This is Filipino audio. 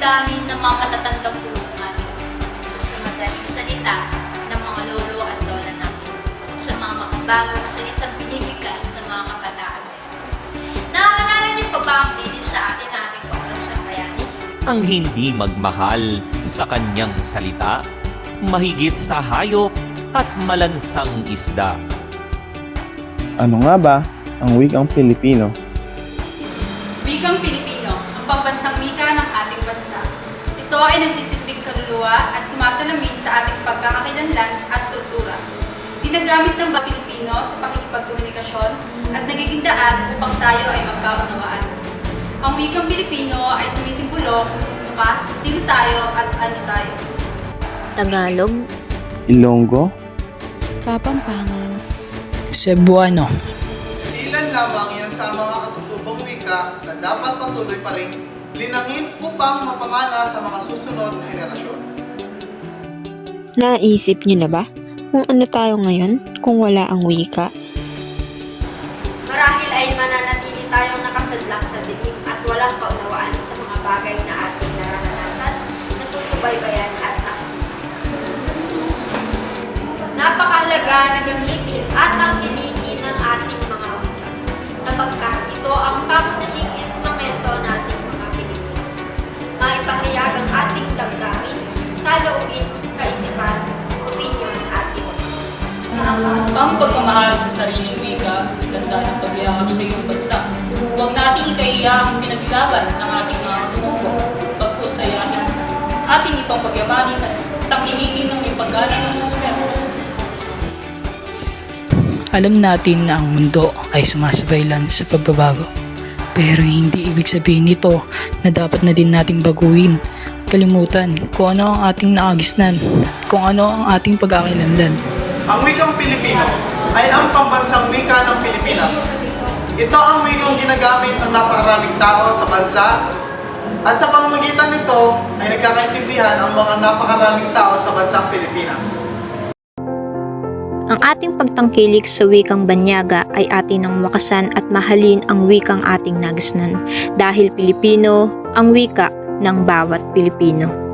damdamin ng mga matatandang puno natin, sa madaling salita ng mga lolo at lola natin, sa mga makabagong salitang binibigkas ng mga kabataan. Naaalala niyo pa ba ang bilin sa atin na ating pambansang bayani? Ang hindi magmahal sa kanyang salita, mahigit sa hayop at malansang isda. Ano nga ba ang wikang Pilipino? Wikang Pilipino, ang pambansang wika ng ating bansa. Ito ay nagsisilbing kaluluwa at sumasalamin sa ating pagkakakilanlan at kultura. Ginagamit ng mga Pilipino sa pakikipagkomunikasyon at nagiging daan upang tayo ay magkaunawaan. Ang wikang Pilipino ay sumisimbolo kung sino ka, sino tayo at ano tayo. Tagalog, Ilonggo? Kapampangan, Cebuano. Ilan lamang yan sa mga katutubong wika na dapat patuloy pa rin linangin upang mapamana sa mga susunod na henerasyon. naisip niyo na ba kung ano tayo ngayon kung wala ang wika? Marahil ay mananatili tayong nakasadlak sa dilim at walang kaunawaan sa mga bagay na ating nararanasan, nasusubaybayan at nakikita. Napakahalaga na gamitin at tangkilikin ng ating mga wika, sapagkat ito ang pangunahing instrumento nating mga Pilipino. Maipahayag ang ating damdamin, saloobin, kaisipan, opinyon at emosyon. Ang pagmamahal sa sariling wika, ganda ng pagyakap sa iyong bansa. Huwag nating ikaiya ang pinaglaban ng ating mga katutubo. Pagkus ay ating itong pagyamanin at tangkilikin ng ipagaling ng respeto. Alam natin na ang mundo ay sumasabay lang sa pagbabago. Pero hindi ibig sabihin nito na dapat na din nating baguhin, kalimutan kung ano ang ating naagisnan, kung ano ang ating pagkakakilanlan. Ang wikang Pilipino ay ang pambansang wika ng Pilipinas. Ito ang wikang ginagamit ng napakaraming tao sa bansa at sa pamamagitan nito ay nagkakaintindihan ang mga napakaraming tao sa bansang Pilipinas. Ang ating pagtangkilik sa wikang banyaga ay atin ang wakasan at mahalin ang wikang ating nagisnan dahil Pilipino ang wika ng bawat Pilipino.